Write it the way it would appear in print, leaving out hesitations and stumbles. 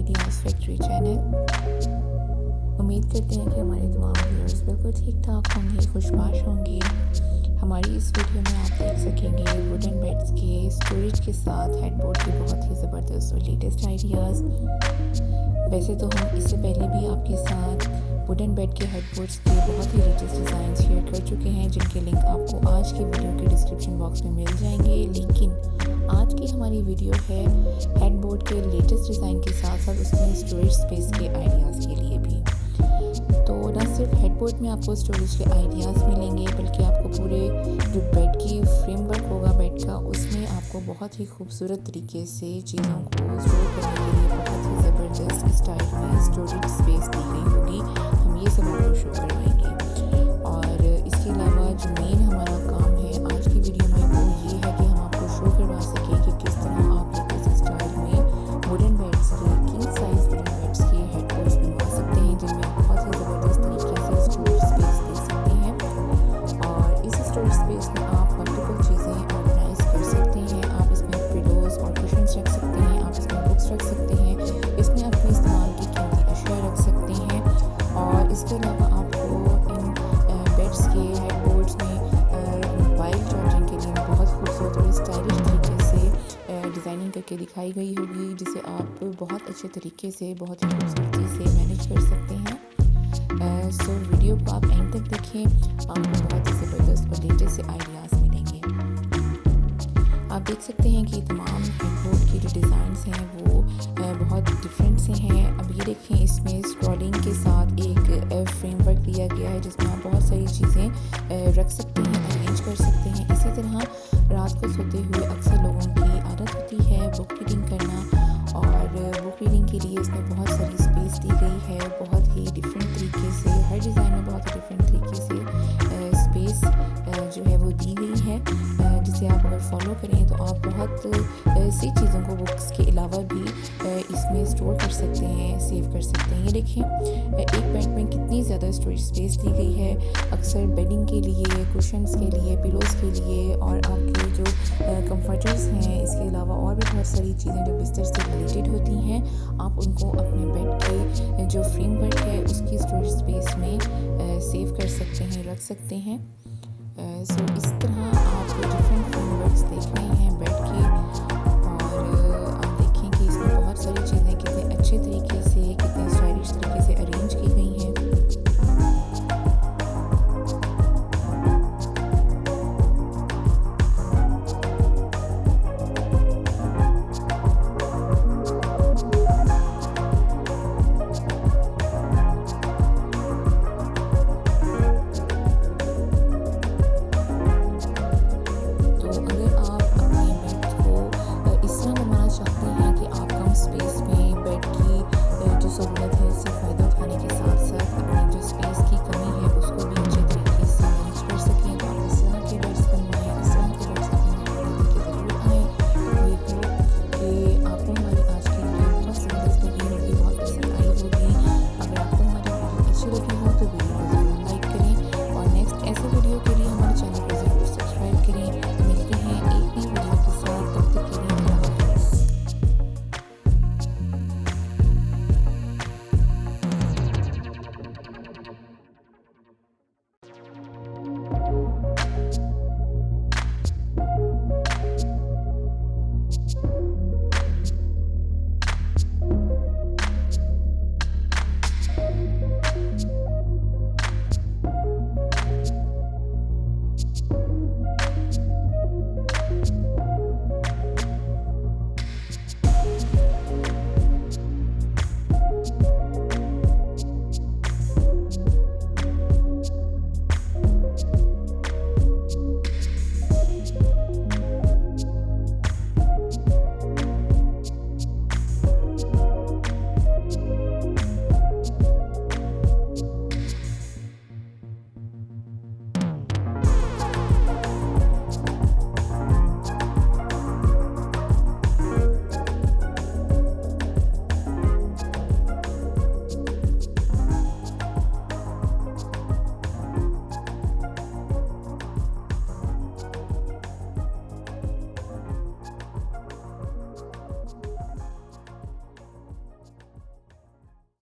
Ideas factory channel. उम्मीद करते हैं कि हमारे तमाम व्यूअर्स बिल्कुल ठीक ठाक होंगे, खुशबाश होंगे। हमारी इस वीडियो में आप देख सकेंगे वुडन बेड्स के स्टोरेज के साथ हेडबोर्ड के बहुत ही ज़बरदस्त और लेटेस्ट आइडियाज़। वैसे तो हम इससे पहले भी आपके साथ वुडन बेड के हेडबोर्ड्स के बहुत ही लेटेस्ट डिज़ाइन शेयर कर चुके हैं, जिनके लिंक आपको आज की वीडियो के डिस्क्रिप्शन बॉक्स में मिल जाएंगे। लेकिन आज की हमारी वीडियो है हेडबोर्ड के लेटेस्ट डिज़ाइन के साथ साथ उसमें स्टोरेज स्पेस के आइडियाज़ के लिए भी। तो न सिर्फ हेडबोर्ड में आपको स्टोरेज के आइडियाज़ मिलेंगे, बल्कि आपको पूरे जो बेड की फ्रेमवर्क होगा बेड का, उसमें आपको बहुत ही खूबसूरत तरीके से चीज़ों को स्टोर करने के लिए बहुत ही ज़बरदस्त स्टाइल में स्टोरेज स्पेस दी गई होगी। हम ये सब आपको शो करवाएंगे। और इसके अलावा जो मेन हमारा काम है आज की वीडियो में वो ये है कि हम आपको शो करवा सकें कि किस तरह आप इस स्टाइल में वुडन बेड्स के किंग साइज वुडन बेड्स के हेडबोर्ड्स बनवा सकते हैं, जिनमें आप बहुत ही ज़बरदस्त तरीके से स्टोरेज स्पेस दे सकते हैं। और इस स्टोरेज स्पेस में आप मल्टीपल चीज़ें ऑर्गेनाइज कर सकते हैं। आप इसमें पिलोज और कुशन्स रख सकते हैं, आप इसमें बुक्स रख सकते हैं, इसमें अपने इस्तेमाल की कीमती अशिया रख सकते हैं। और इसके अलावा आपको इन बेड्स के हेडबोर्ड्स में मोबाइल चार्जिंग के लिए बहुत खूबसूरत और स्टाइलिश तरीके से डिज़ाइनिंग करके दिखाई गई होगी, जिसे आप बहुत अच्छे तरीके से बहुत ही खूबसूरती से मैनेज कर सकते हैं। सो वीडियो को आप एंड तक देखें, आपको बहुत ही ज़बरदस्त और लेटेस्ट से आइडियाज़ मिलेंगे। आप देख सकते हैं कि तमाम हेडबोर्ड के जो डिज़ाइंस हैं वो बहुत डिफरेंट से हैं। अब ये देखें, इसमें स्क्रॉलिंग के साथ एक फ्रेमवर्क दिया गया है जिसमें आप बहुत सारी चीज़ें रख सकते हैं, अरेंज कर सकते हैं। इसी तरह रात को सोते हुए अक्सर लोगों की आदत होती है बुक रीडिंग करना, और बुक रीडिंग के लिए इसमें बहुत सारी स्पेस दी गई है। बहुत ही डिफरेंट तरीके से हर डिज़ाइन में बहुत ही डिफरेंट तरीके से स्पेस जो है वो दी गई है, जिसे आप अगर फॉलो करें तो आप बहुत सी चीज़ों को बुक्स के अलावा भी इसमें स्टोर कर सकते हैं, सेव कर सकते हैं। ये देखें, एक बेड में कितनी ज़्यादा स्टोरेज स्पेस दी गई है, अक्सर बेडिंग के लिए, कुशन्स के लिए, पिलोज़ के लिए, और आपके जो कंफर्टर्स हैं। इसके अलावा और भी बहुत सारी चीज़ें जो बिस्तर से रिलेटेड होती हैं, आप उनको अपने बेड के जो फ्रेमवर्क है उसकी स्टोरेज स्पेस में सेव कर सकते हैं, रख सकते हैं। सो इस तरह आप डिफरेंट फ्रेमवर्क्स देख रहे हैं बेड के, और आप देखें कि इसमें बहुत सारी चीज़ें कितने अच्छे तरीके से, कितने स्टाइलिश तरीके से अरेंज